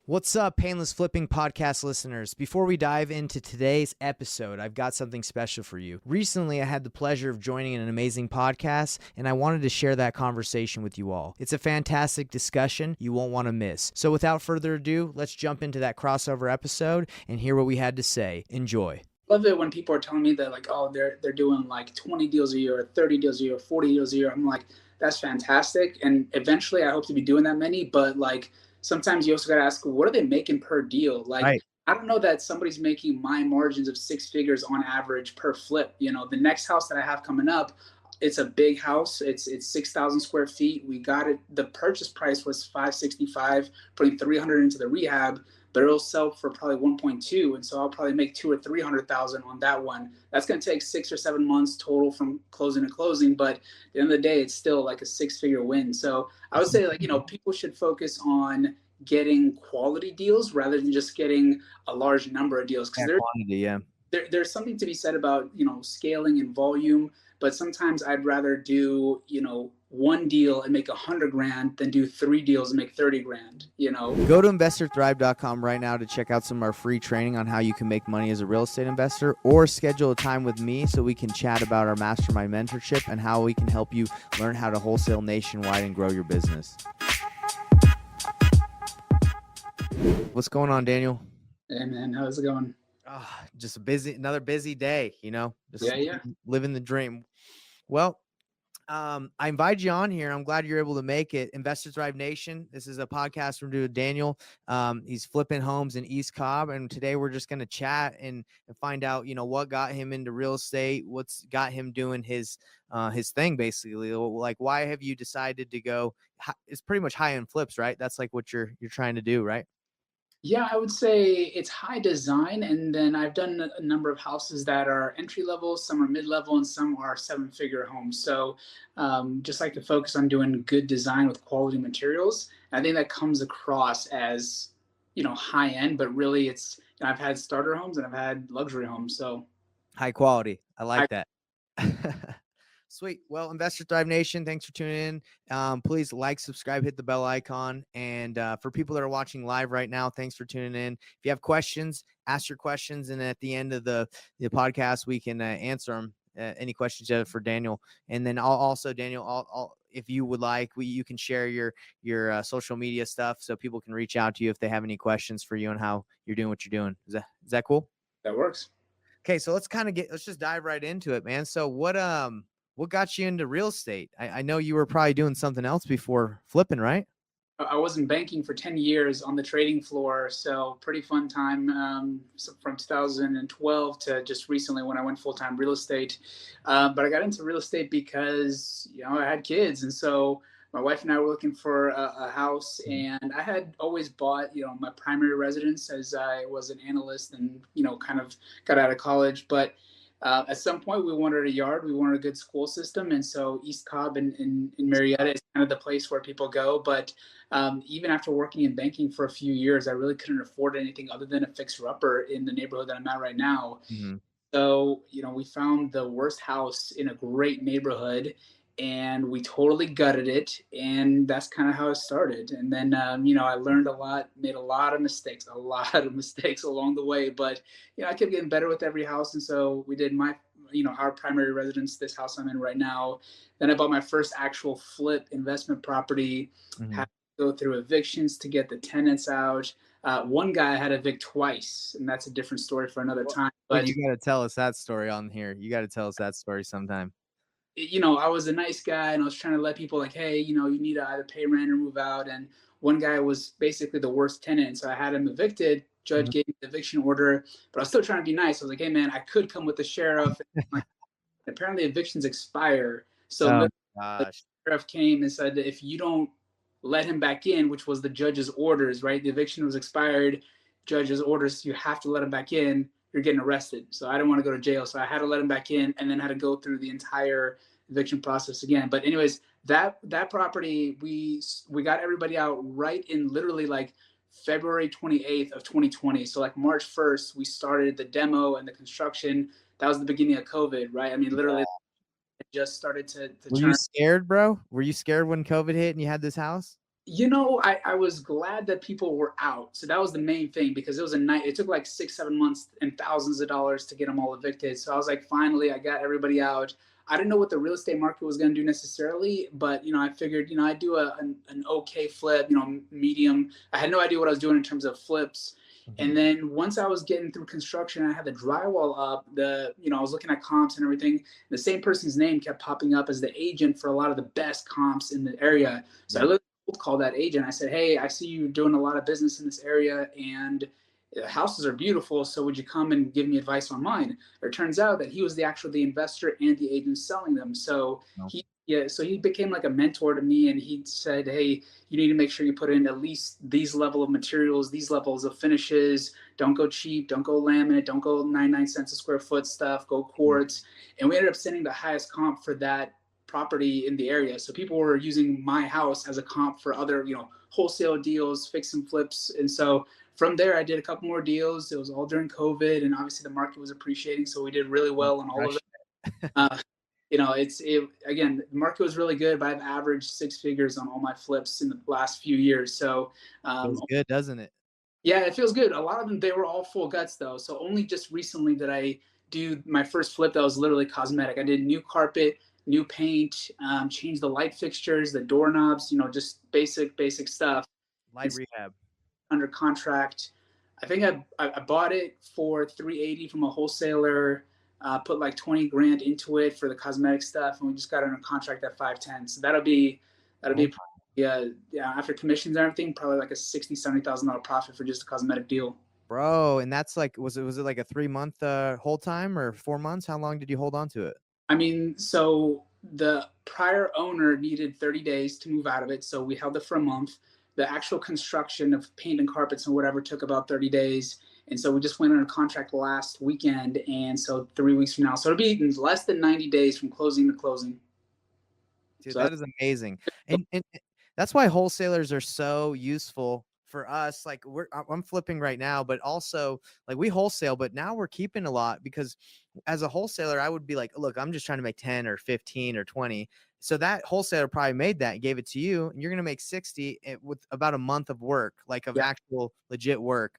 What's up, Painless Flipping podcast listeners? Before we dive into today's episode, I've got something special for you. Recently, I had the pleasure of joining an amazing podcast, and I wanted to share that conversation with you all. It's a fantastic discussion you won't want to miss. So without further ado, let's jump into that crossover episode and hear what we had to say. Enjoy. Love it when people are telling me that, like, oh, they're doing like 20 deals a year, or 30 deals a year, 40 deals a year. I'm like, that's fantastic. And eventually I hope to be doing that many, but like sometimes you also got to ask, what are they making per deal? Like, Right. I don't know that somebody's making my margins of six figures on average per flip. You know, the next house that I have coming up, it's a big house. It's 6,000 square feet. We got it. The purchase price was 565, putting 300 into the rehab, but it'll sell for probably 1.2, and so I'll probably make 200 or 300,000 on that one. That's going to take 6 or 7 months total from closing to closing, but at the end of the day, it's still like a six-figure win. So I would say, like, people should focus on getting quality deals rather than just getting a large number of deals, because there's something to be said about, scaling and volume, but sometimes I'd rather do, one deal and make 100 grand than do 3 deals and make 30 grand. Go to investorthrive.com right now to check out some of our free training on how you can make money as a real estate investor, or schedule a time with me so we can chat about our mastermind mentorship and how we can help you learn how to wholesale nationwide and grow your business. What's going on, Daniel? Hey man, how's it going? Just another busy day, just living the dream. Well, I invited you on here. I'm glad you're able to make it. Investor Thrive Nation. This is a podcast from Daniel. He's flipping homes in East Cobb, and today we're just going to chat and find out, what got him into real estate, what's got him doing his thing, basically. Like, why have you decided to go? It's pretty much high-end flips, right? That's like what you're trying to do, right? Yeah, I would say it's high design, and then I've done a number of houses that are entry level, some are mid level, and some are seven-figure homes. So, just like to focus on doing good design with quality materials. I think that comes across as, high end, but really it's, I've had starter homes and I've had luxury homes. So high quality. I like that. Sweet. Well, Investor Thrive Nation, thanks for tuning in. Please like, subscribe, hit the bell icon. And for people that are watching live right now, thanks for tuning in. If you have questions, ask your questions. And at the end of the podcast, we can answer them. Any questions you have for Daniel. And then also, Daniel, if you would like, you can share your social media stuff so people can reach out to you if they have any questions for you on how you're doing what you're doing. Is that cool? That works. Okay, so let's just dive right into it, man. So what got you into real estate? I know you were probably doing something else before flipping, right? I was in banking for 10 years on the trading floor, so pretty fun time, so from 2012 to just recently when I went full-time real estate. But I got into real estate because, I had kids, and so my wife and I were looking for a house, and I had always bought, my primary residence as I was an analyst and, kind of got out of college. But at some point, we wanted a yard. We wanted a good school system. And so East Cobb in Marietta is kind of the place where people go. But even after working in banking for a few years, I really couldn't afford anything other than a fixer-upper in the neighborhood that I'm at right now. Mm-hmm. So, we found the worst house in a great neighborhood, and we totally gutted it. And that's kind of how it started. And then, I learned a lot, made a lot of mistakes along the way. But, I kept getting better with every house. And so we did our primary residence, this house I'm in right now. Then I bought my first actual flip investment property, had to go through evictions to get the tenants out. One guy I had to evict twice, and that's a different story for another time. But you got to tell us that story on here. You got to tell us that story sometime. I was a nice guy, and I was trying to let people, like, hey, you need to either pay rent or move out. And one guy was basically the worst tenant, so I had him evicted. Judge gave me the eviction order, but I was still trying to be nice. I was like, hey man, I could come with the sheriff. Like, apparently evictions expire, so the sheriff came and said that if you don't let him back in, which was the judge's orders, right? The eviction was expired, judge's orders, you have to let him back in, you're getting arrested. So I didn't want to go to jail, so I had to let him back in, and then had to go through the entire eviction process again. But anyways, that property, we got everybody out right in literally like February 28th of 2020. So like March 1st, we started the demo and the construction. That was the beginning of COVID, right? I mean, literally it just started to Were you scared, bro? Were you scared when COVID hit and you had this house? I was glad that people were out. So that was the main thing because it was a night. It took like 6, 7 months and thousands of dollars to get them all evicted. So I was like, finally, I got everybody out. I didn't know what the real estate market was going to do necessarily, but I figured, I'd do an okay flip, medium. I had no idea what I was doing in terms of flips. Mhm. And then once I was getting through construction, I had the drywall up. I was looking at comps and everything. The same person's name kept popping up as the agent for a lot of the best comps in the area. So I Yeah. looked call that agent. I said, "Hey, I see you doing a lot of business in this area, and the houses are beautiful. So would you come and give me advice on mine?" It turns out that he was the investor and the agent selling them. So No. he became like a mentor to me, and he said, "Hey, you need to make sure you put in at least these level of materials, these levels of finishes. Don't go cheap. Don't go laminate. Don't go 99 cents a square foot stuff. Go Mhm. quartz." And we ended up sending the highest comp for that property in the area. So people were using my house as a comp for other, wholesale deals, fix and flips. And so from there, I did a couple more deals. It was all during COVID, and obviously the market was appreciating, so we did really You well on all of it. crushed it. Uh, it again. The market was really good, but I've averaged 6 figures on all my flips in the last few years. So Feels um, good, doesn't it? yeah, it feels good. A lot of them, they were all full guts though. So only just recently did I do my first flip that was literally cosmetic. I did new carpet, new paint, changed the light fixtures, the doorknobs, just basic stuff. Light It's rehab. under contract. I think I bought it for 380 from a wholesaler. Put like 20 grand into it for the cosmetic stuff, and we just got under contract at 510. So that'll Oh be yeah, after commissions and everything, probably like a 60, $70,000 profit for just a cosmetic deal. bro, and that's like was it like a 3 month hold time or 4 months? How long did you hold on to it? I mean, so the prior owner needed 30 days to move out of it, so we held it for a month. The actual construction of paint and carpets and whatever took about 30 days. And so we just went on a contract last weekend. And so 3 weeks from now. So it'll be less than 90 days from closing to closing. Dude, So that is amazing. And that's why wholesalers are so useful for us. Like I'm flipping right now, but also like we wholesale, but now we're keeping a lot because as a wholesaler, I would be like, look, I'm just trying to make 10 or 15 or 20. So that wholesaler probably made that and gave it to you, and you're gonna make 60 with about a month of work, like of yeah. actual legit work.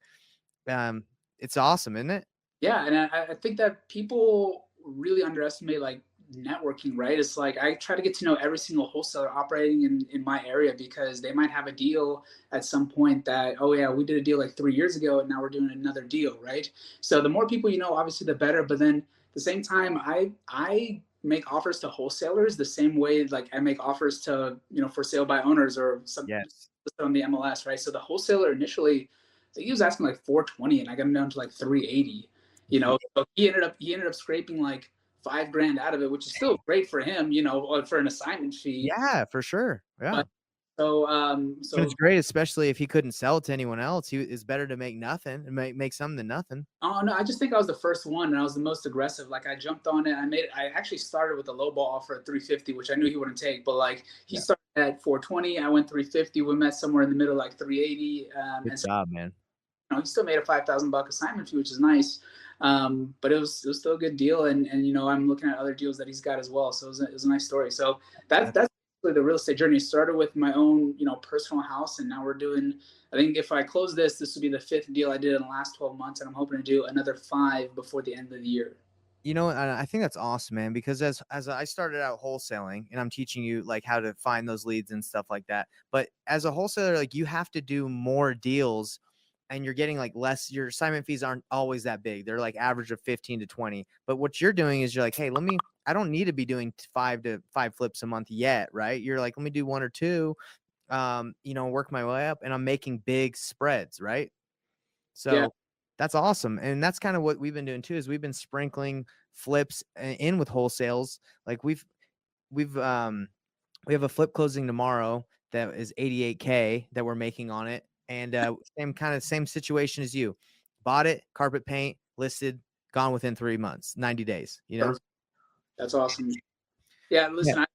Um, it's awesome, isn't it? Yeah, and I think that people really underestimate like networking, right? It's like I try to get to know every single wholesaler operating in my area because they might have a deal at some point that, oh yeah, we did a deal like 3 years ago and now we're doing another deal, right? So the more people you know, obviously the better. But then at the same time, I make offers to wholesalers the same way like I make offers to, for sale by owners or some Yes. on the MLS, right? So the wholesaler initially, I think he was asking like 420 and I got him down to like 380. So he ended up scraping like 5 grand out of it, which is still great for him, for an assignment fee. Yeah, for sure. Yeah. But so And it's so great, especially if he couldn't sell it to anyone else. He it's better to make nothing and make some than nothing. oh no, I just think I was the first one and I was the most aggressive. Like I jumped on it. I actually started with a low ball offer at 350, which I knew he wouldn't take, but like he Yeah. started at 420, I went 350, we met somewhere in the middle, like 380. Good And so job, man. he still made a $5,000 assignment fee, which is nice. But it was still a good deal, and I'm looking at other deals that he's got as well. So it was a nice story. So that's That's that's basically the real estate journey. It started with my own personal house, and now we're doing. I think if I close this will be the fifth deal I did in the last 12 months, and I'm hoping to do another five before the end of the year. I think that's awesome, man, because as I started out wholesaling and I'm teaching you like how to find those leads and stuff like that. But as a wholesaler, like you have to do more deals and you're getting like less, your assignment fees aren't always that big. They're like average of 15 to 20. But what you're doing is you're like, hey, I don't need to be doing 5 flips a month yet, right? You're like, let me do one or two, work my way up and I'm making big spreads, right? Yeah, So that's awesome. And that's kind of what we've been doing too, is we've been sprinkling flips in with wholesales. Like we have a flip closing tomorrow that is 88K that we're making on it. And same situation as you. Bought it, carpet paint, listed, gone within 3 months, 90 days, you know? perfect. That's awesome. Yeah, Yeah. listen, I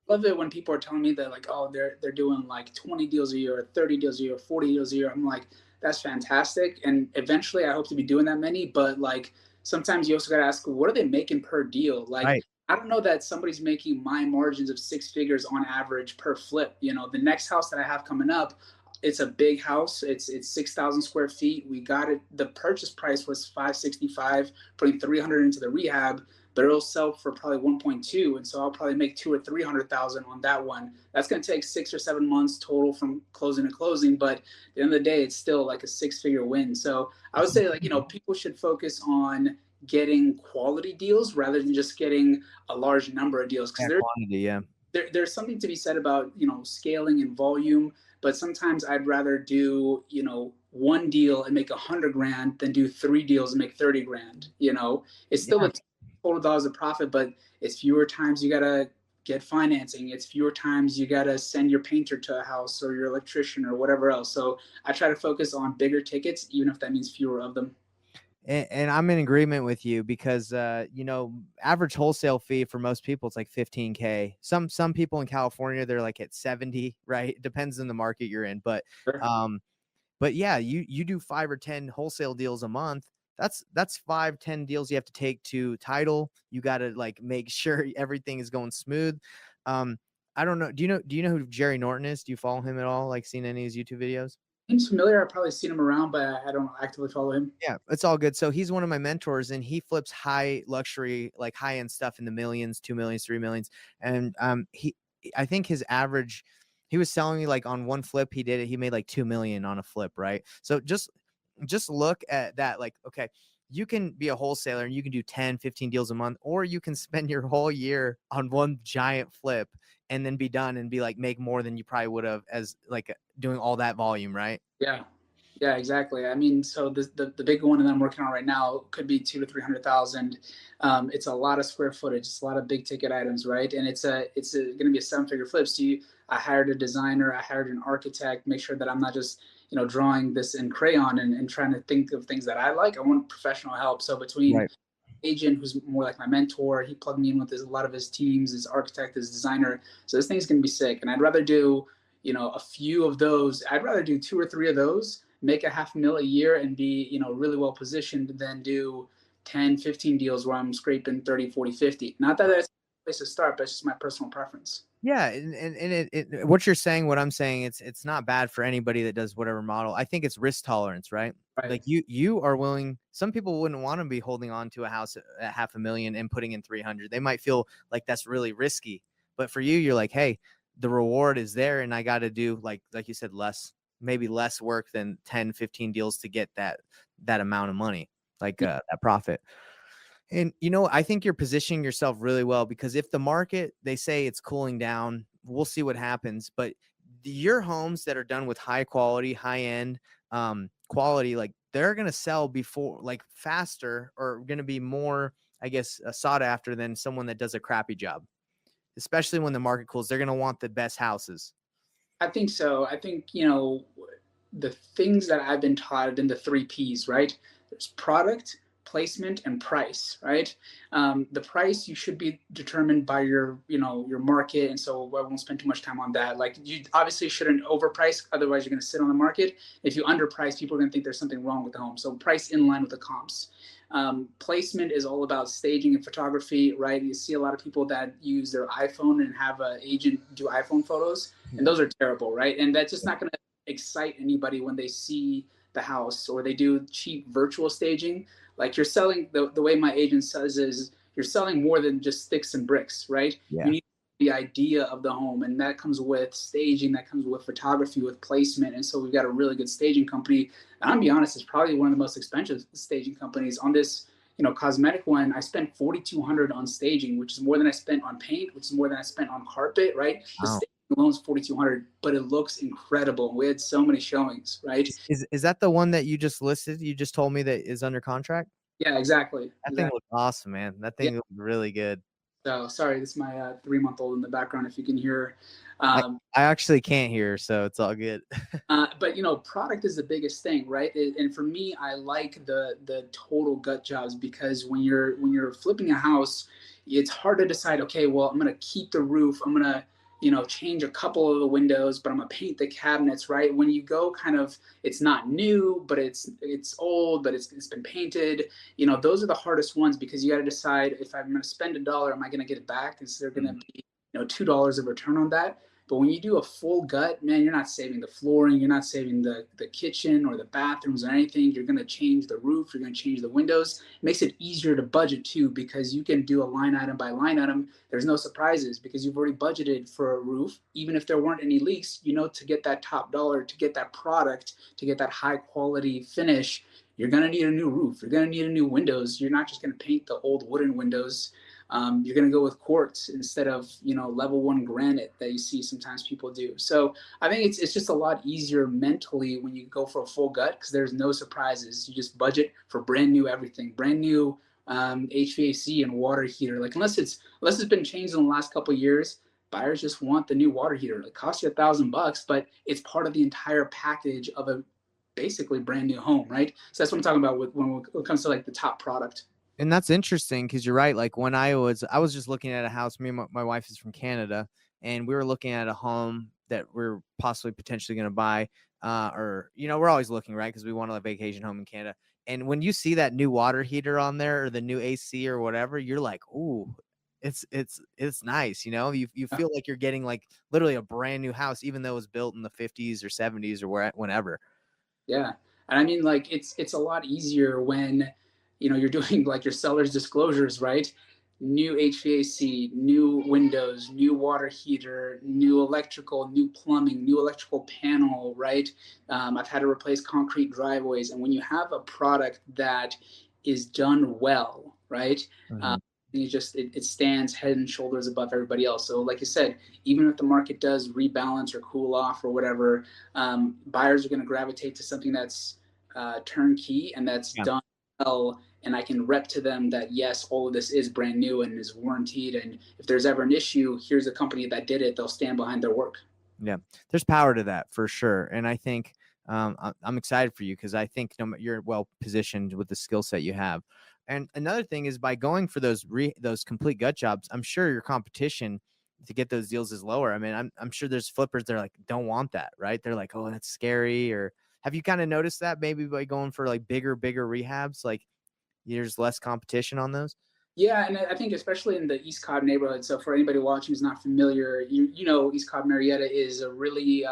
love it when people are telling me that like, oh, they're doing like 20 deals a year, 30 deals a year, 40 deals a year. I'm like, that's fantastic. And eventually I hope to be doing that many, but like sometimes you also gotta ask, what are they making per deal? Like Right. I don't know that somebody's making my margins of six figures on average per flip. You know, the next house that I have coming up, it's a big house. It's 6,000 square feet. We got it. The purchase price was 565, putting 300 into the rehab, but it'll sell for probably 1.2, and so I'll probably make 2 or 300,000 on that one. That's going to take 6 or 7 months total from closing to closing, but at the end of the day, it's still like a six-figure win. So I would say, like, people should focus on getting quality deals rather than just getting a large number of deals, because Yeah, quantity. Yeah. there's something to be said about scaling and volume. But sometimes I'd rather do one deal and make 100 grand than do three deals and make 30 grand. It's still Yeah. the total dollars of profit, but it's fewer times you gotta get financing. It's fewer times you gotta send your painter to a house or your electrician or whatever else. So I try to focus on bigger tickets, even if that means fewer of them. And I'm in agreement with you because average wholesale fee for most people it's like 15K. Some people in California they're like at 70, right? It depends on the market you're in, Sure. um but yeah, you do 5 or 10 wholesale deals a month. That's 5, 10 deals you have to take to title. You got to like make sure everything is going smooth. Um I don't know. Do you know who Jerry Norton is? Do you follow him at all? Like seen any of his YouTube videos? Seems familiar. I've probably seen him around, but I don't actively follow him. Yeah, it's all good. So he's one of my mentors and he flips high luxury, like high end stuff in the millions, 2 millions, 3 millions. And I think his average, he was selling me like on one flip, he made like 2 million on a flip, right? So just look at that. Like, okay, you can be a wholesaler and you can do 10, 15 deals a month, or you can spend your whole year on one giant flip and then be done and be like, make more than you probably would have as like doing all that volume, right? Yeah. Yeah, exactly. I mean, so the big one that I'm working on right now could be 2 to 300,000. It's a lot of square footage. It's a lot of big ticket items, right? And it's going to be a seven-figure flip. So I hired a designer, I hired an architect, make sure that I'm not just drawing this in crayon and trying to think of things that I like. I want professional help. So between Right. agent, who's more like my mentor, he plugged me in with a lot of his teams, his architect, his designer. So this thing's gonna be sick. And I'd rather do, a few of those. I'd rather do two or three of those, make a half mil a year and be, really well positioned than do 10, 15 deals where I'm scraping 30, 40, 50. Not that that's a place to start, but it's just my personal preference. Yeah, and what you're saying, what I'm saying, it's not bad for anybody that does whatever model. I think it's risk tolerance, right? Right. Like you are willing. Some people wouldn't want to be holding on to a house at 500,000 and putting in 300. They might feel like that's really risky. But for you, you're like, hey, the reward is there, and I got to do like you said, maybe less work than 10, 15 deals to get that amount of money, like that profit. And I think you're positioning yourself really well because if the market, they say it's cooling down, we'll see what happens. But your homes that are done with high quality, high end quality, like they're gonna sell before, like faster, or gonna be more, I guess, sought after than someone that does a crappy job. Especially when the market cools, they're gonna want the best houses. I think so. I think, the things that I've been taught have been the three P's, right? There's product, placement, and price, right? The price you should be determined by your market, and so I won't spend too much time on that. Like you obviously shouldn't overprice, otherwise you're going to sit on the market. If you underprice, people are going to think there's something wrong with the home. So price in line with the comps. Placement is all about staging and photography, right? You see a lot of people that use their iPhone and have an agent do iPhone photos, and Yeah. those are terrible, right? And that's just not going to excite anybody when they see the house, or they do cheap virtual staging. Like you're selling, the way my agent says is you're selling more than just sticks and bricks, right? You Yeah. need the idea of the home, and that comes with staging, that comes with photography, with placement. And so we've got a really good staging company. And I'll be honest, it's probably one of the most expensive staging companies on this. Cosmetic one, I spent 4,200 on staging, which is more than I spent on paint, which is more than I spent on carpet, right? The Wow. staging alone is 4,200, but it looks incredible. We had so many showings, right? Is that the one that you just listed? You just told me that is under contract? Yeah, exactly, That thing exactly. looks awesome, man. That Yeah. thing looks really good. So sorry, this is my 3-month-old in the background. If you can hear, I um, I actually can't hear, so it's all good. but product is the biggest thing, right? And for me, I like the total gut jobs, because when you're flipping a house, it's hard to decide. Okay, well, I'm gonna keep the roof. I'm gonna change a couple of the windows, but I'm gonna paint the cabinets, right? When you go kind of, it's not new, but it's old, but it's been painted. Those are the hardest ones because you got to decide, if I'm gonna spend $1, am I gonna get it back? Is there gonna be $2 of return on that? But when you do a full gut, man, you're not saving the flooring, you're not saving the kitchen or the bathrooms or anything. You're going to change the roof, you're going to change the windows. It makes it easier to budget too, because you can do a line item by line item. There's no surprises because you've already budgeted for a roof. Even if there weren't any leaks, to get that top dollar, to get that product, to get that high quality finish, you're going to need a new roof. You're going to need a new windows. You're not just going to paint the old wooden windows. You're going to go with quartz instead of level 1 granite that you see sometimes people do. So I think it's just a lot easier mentally when you go for a full gut, because there's no surprises. You just budget for brand new everything, brand new HVAC and water heater. Like unless it's been changed in the last couple of years, buyers just want the new water heater. It costs you $1,000, but it's part of the entire package of a basically brand new home, right? So that's what I'm talking about when it comes to like the top product. And that's interesting because you're right. Like when I was just looking at a house. Me and my wife is from Canada, and we were looking at a home that we're possibly potentially going to buy. Or we're always looking, right? Because we want a vacation home in Canada. And when you see that new water heater on there or the new AC or whatever, you're like, ooh, it's nice. You feel like you're getting like literally a brand new house, even though it was built in the 50s or 70s or whenever. Yeah. And I mean, like, it's a lot easier when, you're doing like your seller's disclosures, right? New HVAC, new windows, new water heater, new electrical, new plumbing, new electrical panel, right? I've had to replace concrete driveways. And when you have a product that is done well, right? Mhm. It stands head and shoulders above everybody else. So like you said, even if the market does rebalance or cool off or whatever, buyers are going to gravitate to something that's turnkey and that's Yeah. done well. And I can rep to them that yes, all of this is brand new and is warranted. And if there's ever an issue, here's a company that did it. They'll stand behind their work. Yeah, there's power to that for sure. And I think I'm excited for you because I think you're well positioned with the skill set you have. And another thing is by going for those complete gut jobs, I'm sure your competition to get those deals is lower. I mean, I'm sure there's flippers that are like, don't want that, right? They're like, oh, that's scary. Or have you kind of noticed that maybe by going for like bigger rehabs, like there's less competition on those? Yeah, and I think especially in the East Cobb neighborhood. So for anybody watching who's not familiar, East Cobb Marietta is a really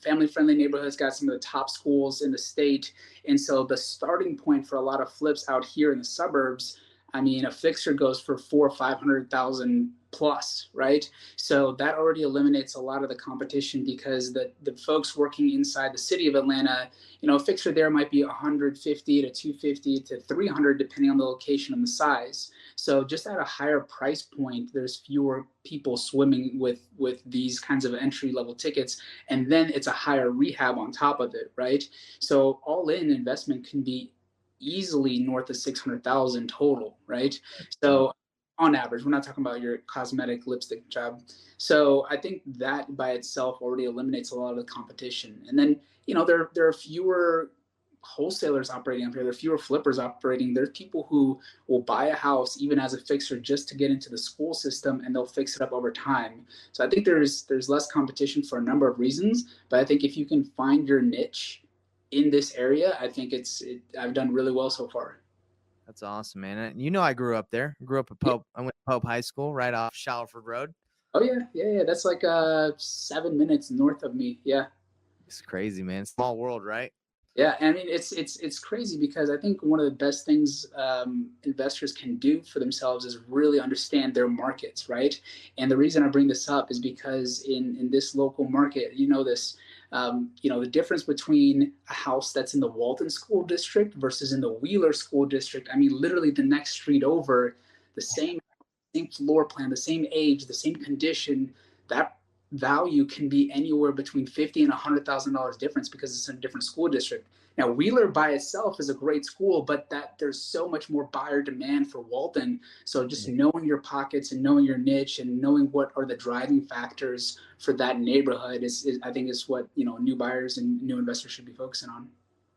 family-friendly neighborhood. It's got some of the top schools in the state, and so the starting point for a lot of flips out here in the suburbs, I mean, a fixer goes for 400,000 or 500,000 plus, right? So that already eliminates a lot of the competition because the folks working inside the city of Atlanta, a fixer there might be 150 to 250 to 300 depending on the location and the size. So just at a higher price point, there's fewer people swimming with these kinds of entry level tickets, and then it's a higher rehab on top of it, right? So all in investment can be easily north of 600,000 total, right? Wow. So on average, we're not talking about your cosmetic lipstick job. So I think that by itself already eliminates a lot of the competition. And then there are fewer wholesalers operating up here. There are fewer flippers operating. There's people who will buy a house even as a fixer just to get into the school system, and they'll fix it up over time. So I think there's less competition for a number of reasons. But I think if you can find your niche in this area, I think I've done really well so far. That's awesome, man. And I grew up there. I grew up at Yeah. Pope. I went to Pope High School right off Shalford Road. Oh yeah, yeah. That's like 7 minutes north of me. Yeah. It's crazy, man. Small world, right? Yeah, I mean it's crazy because I think one of the best things investors can do for themselves is really understand their markets, right? And the reason I bring this up is because in this local market, the difference between a house that's in the Walton School District versus in the Wheeler School District. I mean, literally the next street over, the same floor plan, the same age, the same condition. That value can be anywhere between $50,000 and $100,000 difference because it's in a different school district. Now, Wheeler by itself is a great school, but there's so much more buyer demand for Walton. So just Yeah. knowing your pockets and knowing your niche and knowing what are the driving factors for that neighborhood is I think is what new buyers and new investors should be focusing on.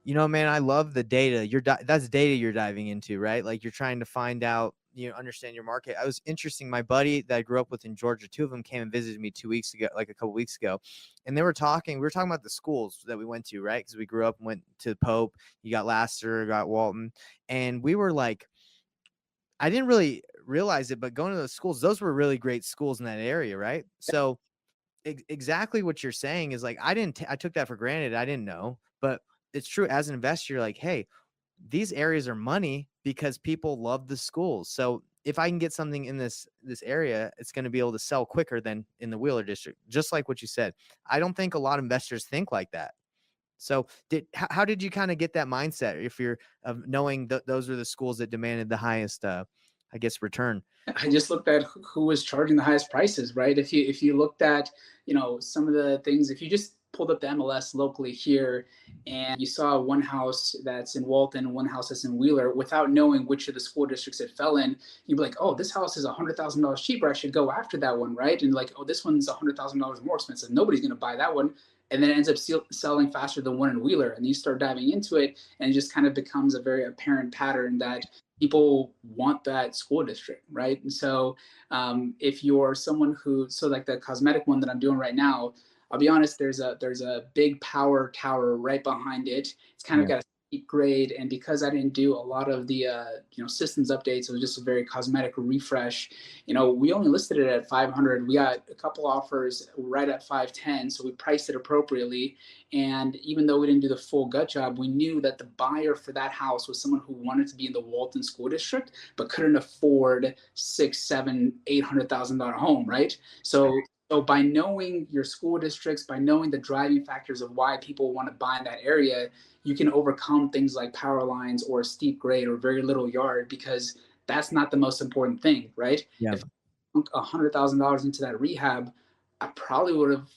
Man, I love the data. That's data you're diving into, right? Like you're trying to find out understand your market. I was interesting. My buddy that I grew up with in Georgia, two of them came and visited me 2 weeks ago, like a couple weeks ago, and we were talking about the schools that we went to, right? Because we grew up and went to Pope. You got Lasser, got Walton, and we were like, I didn't really realize it, but going to those schools, those were really great schools in that area, right? So exactly what you're saying is like I took that for granted. I didn't know, but it's true. As an investor, you're like, hey, these areas are money because people love the schools. So if I can get something in this area, it's going to be able to sell quicker than in the Wheeler district. Just like what you said. I don't think a lot of investors think like that. So how did you kind of get that mindset if you're of knowing that those are the schools that demanded the highest I guess return? I just looked at who was charging the highest prices, right? If you looked at, some of the things, if you just pulled up the MLS locally here and you saw one house that's in Walton, one house that's in Wheeler, without knowing which of the school districts it fell in, you'd be like, oh, this house is $100,000 cheaper. I should go after that one, right? And like, oh, this one's $100,000 more expensive. Nobody's going to buy that one. And then it ends up selling faster than one in Wheeler. And you start diving into it, and it just kind of becomes a very apparent pattern that people want that school district, right? And so if you're someone so like the cosmetic one that I'm doing right now, I'll be honest, there's a big power tower right behind it. It's kind of Yeah. got a steep grade, and because I didn't do a lot of the systems updates, it was just a very cosmetic refresh. We only listed it at 500. We got a couple offers right at 510, so we priced it appropriately. And even though we didn't do the full gut job, we knew that the buyer for that house was someone who wanted to be in the Walton School District but couldn't afford six, seven, $800,000 home, right? So by knowing your school districts, by knowing the driving factors of why people want to buy in that area, you can overcome things like power lines or a steep grade or very little yard, because that's not the most important thing, right? Yeah. If I sunk $100,000 into that rehab, I probably would have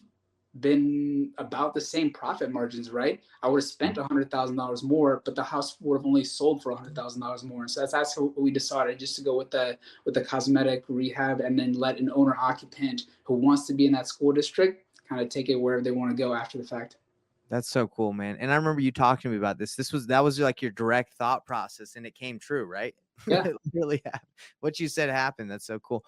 been about the same profit margins, right? I would have spent $100,000 more, but the house would have only sold for $100,000 more. And so that's what we decided, just to go with the cosmetic rehab, and then let an owner occupant who wants to be in that school district kind of take it wherever they want to go after the fact. That's so cool, man. And I remember you talking to me about this. That was like your direct thought process, and it came true, right? Yeah. It really happened. What you said happened. That's so cool.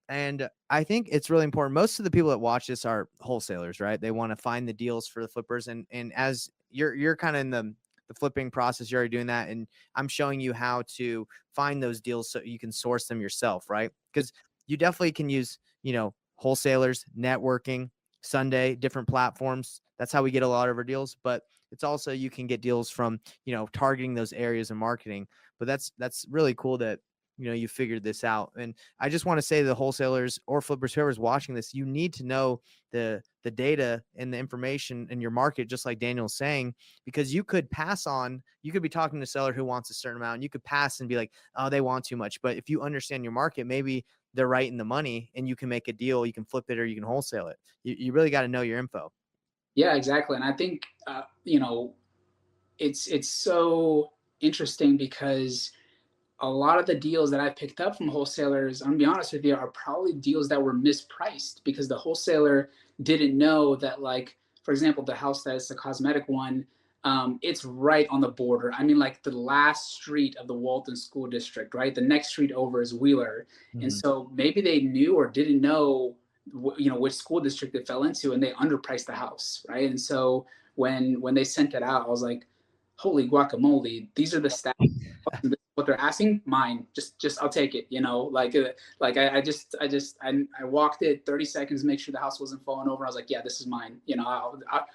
And I think it's really important. Most of the people that watch this are wholesalers, right? They want to find the deals for the flippers. And as you're kind of in the flipping process, you're already doing that. And I'm showing you how to find those deals so you can source them yourself, right? Because you definitely can use, wholesalers, networking, Sunday, different platforms. That's how we get a lot of our deals. But it's also you can get deals from, targeting those areas of marketing. But that's really cool that you figured this out. And I just want to say to the wholesalers or flippers, whoever's watching this, you need to know the data and the information in your market, just like Daniel's saying, because you could be talking to a seller who wants a certain amount, and you could pass and be like, oh, they want too much. But if you understand your market, maybe they're right in the money and you can make a deal, you can flip it or you can wholesale it. You really got to know your info. Yeah, exactly. And I think, it's so interesting because a lot of the deals that I picked up from wholesalers, I'm gonna be honest with you, are probably deals that were mispriced because the wholesaler didn't know that, like, for example, the house that is the cosmetic one, it's right on the border. I mean, like the last street of the Walton School District, right? The next street over is Wheeler. And Mhm. so maybe they knew or didn't know, which school district it fell into, and they underpriced the house, right? And so when they sent it out, I was like, holy guacamole, these are the stats, what they're asking, mine. Just I'll take it. Like I walked it 30 seconds, make sure the house wasn't falling over. I was like, yeah, this is mine.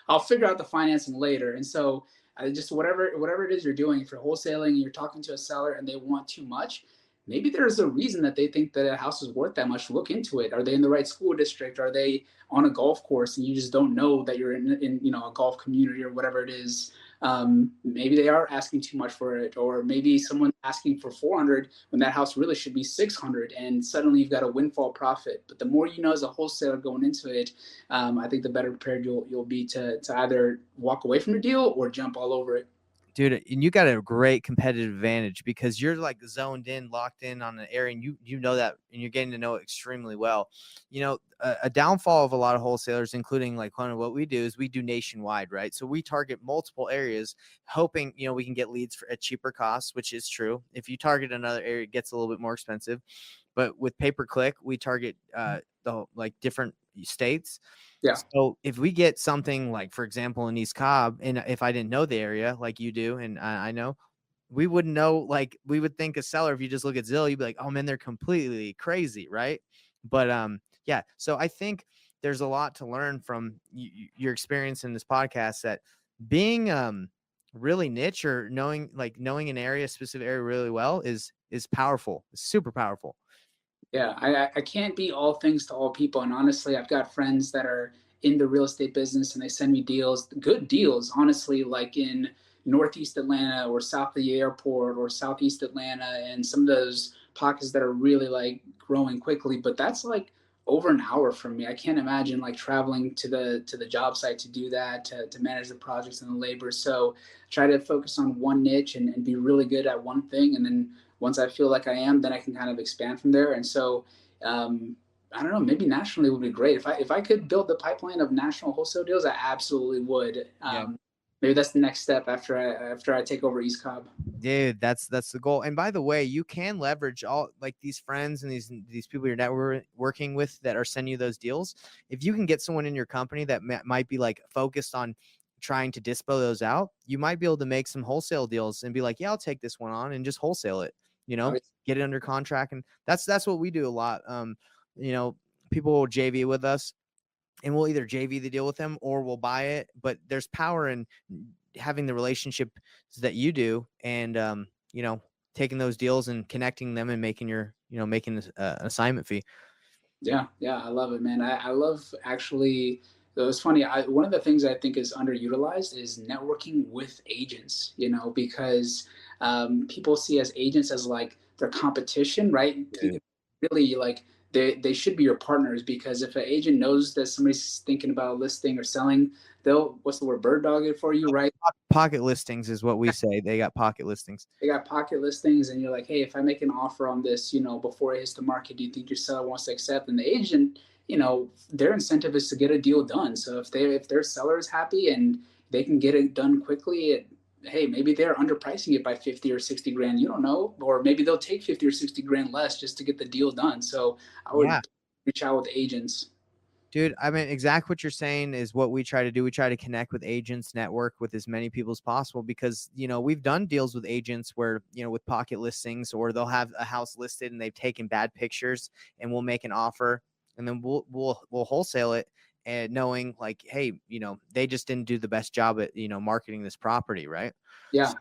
I'll figure out the financing later. And so I just whatever it is you're doing, if you're wholesaling and you're talking to a seller and they want too much, maybe there's a reason that they think that a house is worth that much. Look into it. Are they in the right school district? Are they on a golf course and you just don't know that you're in a golf community or whatever it is? Maybe they are asking too much for it, or maybe someone's asking for 400 when that house really should be 600, and suddenly you've got a windfall profit. But the more you know as a wholesaler going into it, I think the better prepared you'll be to either walk away from the deal or jump all over it. Dude, and you got a great competitive advantage because you're like zoned in, locked in on an area, and you know that, and you're getting to know it extremely well. A downfall of a lot of wholesalers, including like kind of what we do, is we do nationwide, right? So we target multiple areas, hoping we can get leads at cheaper costs, which is true. If you target another area, it gets a little bit more expensive. But with pay per click, we target the like different states. Yeah. So if we get something like, for example, in East Cobb, and if I didn't know the area like you do, and I know, we wouldn't know. Like we would think a seller, if you just look at Zillow, you'd be like, oh man, they're completely crazy, right? But yeah. So I think there's a lot to learn from your experience in this podcast. That being really niche, or knowing an area, specific area really well is powerful. It's super powerful. Yeah, I can't be all things to all people. And honestly, I've got friends that are in the real estate business and they send me deals, good deals, honestly, like in Northeast Atlanta or south of the airport or Southeast Atlanta and some of those pockets that are really like growing quickly. But that's like over an hour from me. I can't imagine like traveling to the job site to do that, to manage the projects and the labor. So try to focus on one niche and be really good at one thing. And then once I feel like I am, then I can kind of expand from there. And so, I don't know, maybe nationally would be great. If I could build the pipeline of national wholesale deals, I absolutely would. Yeah. Maybe that's the next step after I take over East Cobb. Dude, that's the goal. And by the way, you can leverage all like these friends and these people you're working with that are sending you those deals. If you can get someone in your company that might be like focused on trying to dispo those out, you might be able to make some wholesale deals and be like, yeah, I'll take this one on and just wholesale it, Oh, get it under contract. And that's what we do a lot. You know, people will JV with us, and we'll either JV the deal with them or we'll buy it. But there's power in having the relationship that you do, and taking those deals and connecting them and making making this assignment fee. yeah, yeah, I love it, man. I love actually. It was funny. One of the things I think is underutilized is networking with agents. Because people see as agents as like their competition, right? Yeah. Really, like they should be your partners because if an agent knows that somebody's thinking about listing or selling, they'll what's the word bird dog it for you, right? Pocket listings is what we say. They got pocket listings. They got pocket listings and you're like, hey, if I make an offer on this, before it hits the market, do you think your seller wants to accept? And the agent, their incentive is to get a deal done. So if their seller is happy and they can get it done quickly, hey, maybe they're underpricing it by 50 or 60 grand, you don't know, or maybe they'll take 50 or 60 grand less just to get the deal done. So I Yeah. would reach out with agents. Dude, I mean, exactly what you're saying is what we try to do. We try to connect with agents, network with as many people as possible because, we've done deals with agents where, with pocket listings, or they'll have a house listed and they've taken bad pictures, and we'll make an offer, and then we'll wholesale it, and knowing like, hey, they just didn't do the best job at, marketing this property. Right. Yeah. So,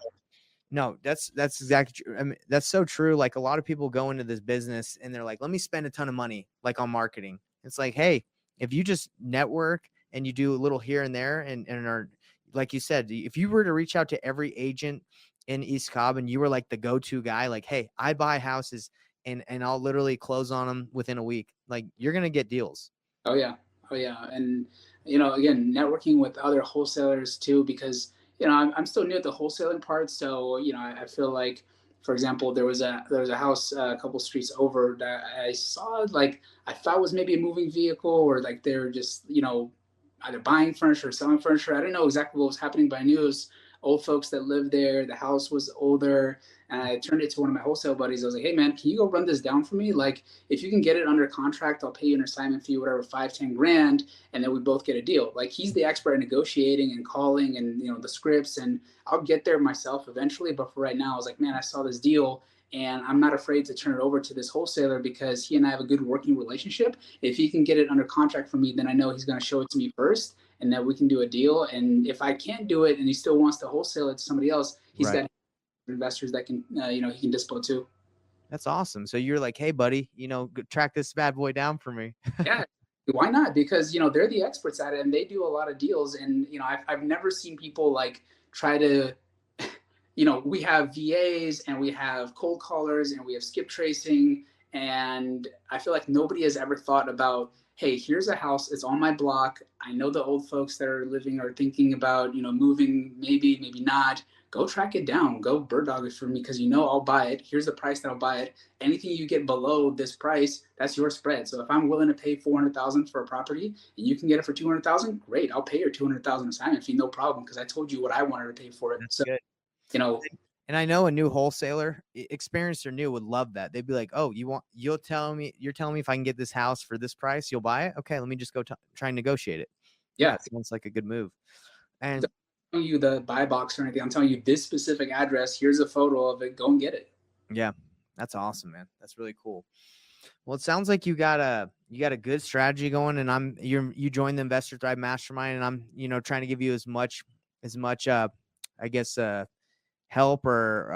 no, that's exactly true. I mean, that's so true. Like a lot of people go into this business and they're like, let me spend a ton of money like on marketing. It's like, hey, if you just network and you do a little here and there, and are, like you said, if you were to reach out to every agent in East Cobb and you were like the go-to guy, like, hey, I buy houses and I'll literally close on them within a week, like you're going to get deals. Oh yeah. Oh yeah. And again, networking with other wholesalers too, because I'm still new at the wholesaling part. So I feel like, for example, there was a house a couple streets over that I saw like I thought was maybe a moving vehicle or like they're just either buying furniture or selling furniture. I didn't know exactly what was happening, but I knew it was old folks that lived there. The house was older. And I turned it to one of my wholesale buddies. I was like, hey man, can you go run this down for me? Like if you can get it under contract, I'll pay you an assignment fee, whatever, 5-10 grand, and then we both get a deal. Like he's the expert at negotiating and calling and the scripts, and I'll get there myself eventually. But for right now, I was like, man, I saw this deal and I'm not afraid to turn it over to this wholesaler because he and I have a good working relationship. If he can get it under contract for me, then I know he's going to show it to me first and that we can do a deal. And if I can't do it and he still wants to wholesale it to somebody else, he's Right. got investors that can, he can dispo too. That's awesome. So you're like, hey buddy, track this bad boy down for me. Yeah, why not? Because they're the experts at it and they do a lot of deals. And I've never seen people like try to, we have VAs and we have cold callers and we have skip tracing, and I feel like nobody has ever thought about, hey, here's a house, it's on my block. I know the old folks that are living are thinking about moving, maybe not. go track it down. Go bird dog it for me because I'll buy it. Here's the price that I'll buy it. Anything you get below this price, that's your spread. So if I'm willing to pay 400,000 for a property and you can get it for 200,000, great. I'll pay your 200,000 assignment fee, no problem, because I told you what I wanted to pay for it. That's So good. you know, And I know a new wholesaler, experienced or new, would love that. They'd be like, "Oh, you're telling me if I can get this house for this price, you'll buy it? Okay, let me just go try and negotiate it." Yeah, yeah. sounds like a good move. I'm And telling you the buy box or anything. I'm telling you this specific address. Here's a photo of it. Go and get it. yeah, that's awesome, man. That's really cool. Well, it sounds like you got a good strategy going, and you joined the Investor Thrive Mastermind, and I'm trying to give you as much I guess help or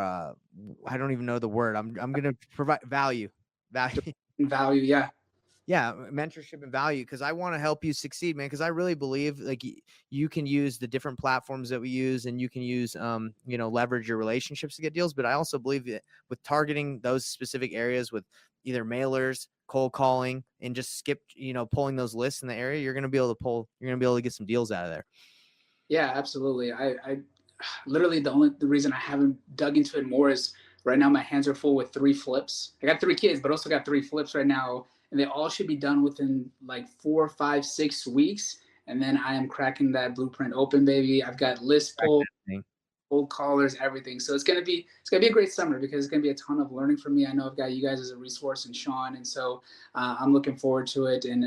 I don't even know the word. I'm gonna provide value. Value, yeah. Yeah, mentorship and value, because I want to help you succeed, man. Because I really believe like you can use the different platforms that we use, and you can use leverage your relationships to get deals. But I also believe that with targeting those specific areas with either mailers, cold calling, and just pulling those lists in the area, you're gonna be able to get some deals out of there. Yeah, absolutely. I literally the reason I haven't dug into it more is right now my hands are full with 3 flips. I got 3 kids, but also got 3 flips right now, and they all should be done within like 4, 5, 6 weeks. And then I am cracking that blueprint open, baby. I've got list Track pull, that thing. cold callers, everything. So it's gonna be a great summer because it's gonna be a ton of learning for me. I know I've got you guys as a resource and Sean, and so I'm looking forward to it. And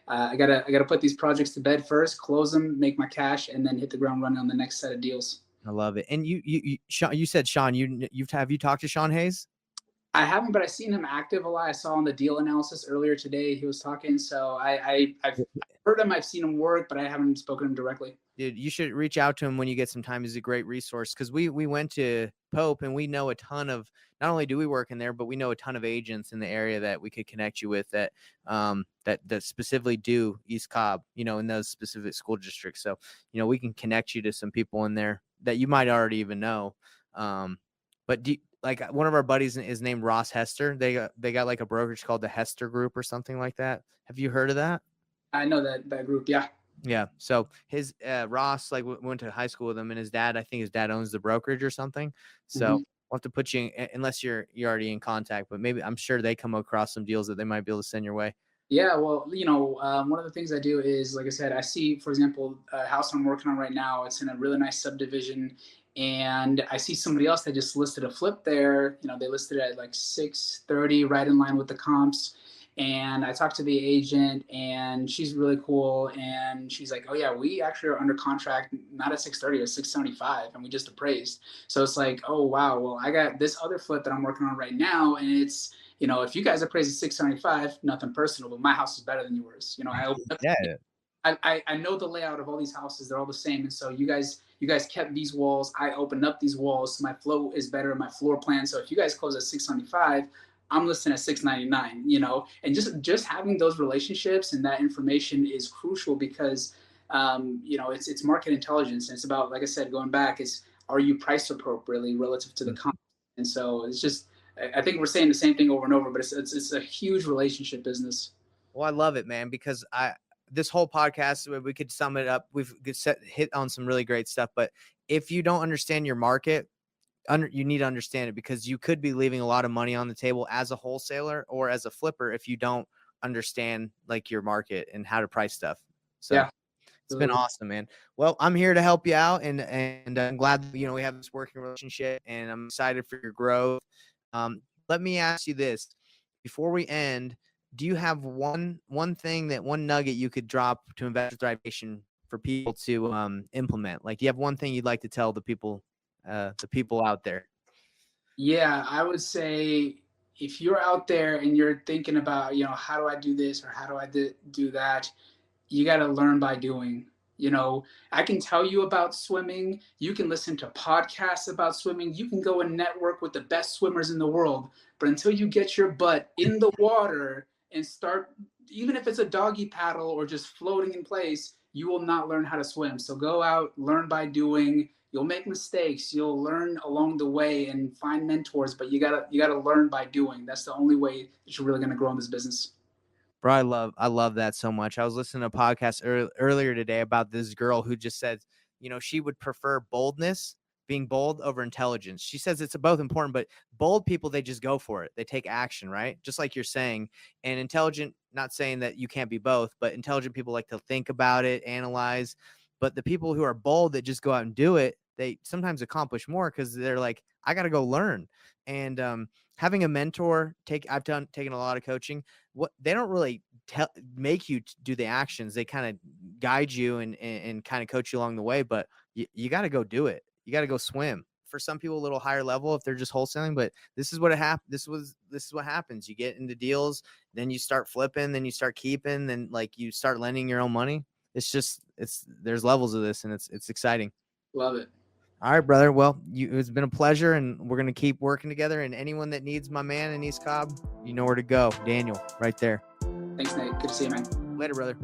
I gotta put these projects to bed first, close them, make my cash, and then hit the ground running on the next set of deals. I love it. And you said Sean, have you talked to Sean Hayes? I haven't, but I've seen him active a lot. I saw on the deal analysis earlier today he was talking, so I've heard him, I've seen him work, but I haven't spoken to him directly. Dude, you should reach out to him when you get some time. He's a great resource, because we went to Pope, and we know a ton of, not only do we work in there, but we know a ton of agents in the area that we could connect you with that specifically do East Cobb, in those specific school districts. So, we can connect you to some people in there that you might already even know. But like one of our buddies is named Ross Hester. They got like a brokerage called the Hester Group or something like that. Have you heard of that? I know that group, yeah. Yeah. So his Ross went to high school with him, and I think his dad owns the brokerage or something. So Mm-hmm. we'll have to put you in, unless you're already in contact, but maybe I'm sure they come across some deals that they might be able to send your way. Yeah, well, one of the things I do is, like I said, I see, for example, a house I'm working on right now. It's in a really nice subdivision, and I see somebody else that just listed a flip there. They listed it at like 630, right in line with the comps. And I talked to the agent, and she's really cool. And she's like, "Oh yeah, we actually are under contract, not at 630, at 675, and we just appraised." So it's like, "Oh wow, well I got this other flip that I'm working on right now, and it's." If you guys appraise at 675, nothing personal, but my house is better than yours. I opened up. Yeah. I know the layout of all these houses; they're all the same, and so you guys kept these walls. I opened up these walls, so my flow is better. My floor plan. So if you guys close at 675, I'm listing at 699. And just having those relationships and that information is crucial because it's market intelligence, and it's about, like I said, going back, is are you priced appropriately relative to the Mhm. comp? And so it's just I think we're saying the same thing over and over, but it's a huge relationship business. Well, I love it, man, because this whole podcast, we could sum it up. We've hit on some really great stuff, but if you don't understand your market, you need to understand it, because you could be leaving a lot of money on the table as a wholesaler or as a flipper if you don't understand like your market and how to price stuff. So Yeah, it's been absolutely. awesome, man. Well, I'm here to help you out, and I'm glad that, we have this working relationship, and I'm excited for your growth. Let me ask you this before we end: do you have one nugget you could drop to Investor Thrive Nation for people to implement? Like, do you have one thing you'd like to tell the people out there? Yeah, I would say if you're out there and you're thinking about, how do I do this or how do I do that, you got to learn by doing. I can tell you about swimming. You can listen to podcasts about swimming. You can go and network with the best swimmers in the world. But until you get your butt in the water and start, even if it's a doggy paddle or just floating in place, you will not learn how to swim. So go out, learn by doing. You'll make mistakes. You'll learn along the way and find mentors. But you gotta learn by doing. That's the only way that you're really gonna grow in this business. Bro, I love that so much. I was listening to a podcast earlier today about this girl who just said, she would prefer boldness being bold over intelligence. She says it's both important, but bold people, they just go for it. They take action, right? Just like you're saying. And intelligent, not saying that you can't be both, but intelligent people like to think about it, analyze. But the people who are bold that just go out and do it, they sometimes accomplish more because they're like, I got to go learn. And having a mentor, I've taken a lot of coaching. What they don't really make you do the actions. They kind of guide you and kind of coach you along the way. But you got to go do it. You got to go swim. For some people, a little higher level if they're just wholesaling. But this is what this is what happens. You get into deals, then you start flipping, then you start keeping, then like you start lending your own money. There's levels of this, and it's exciting. Love it. All right, brother. Well, it's been a pleasure, and we're going to keep working together. And anyone that needs my man in East Cobb, you know where to go. Daniel, right there. Thanks, Nate. Good to see you, man. Later, brother.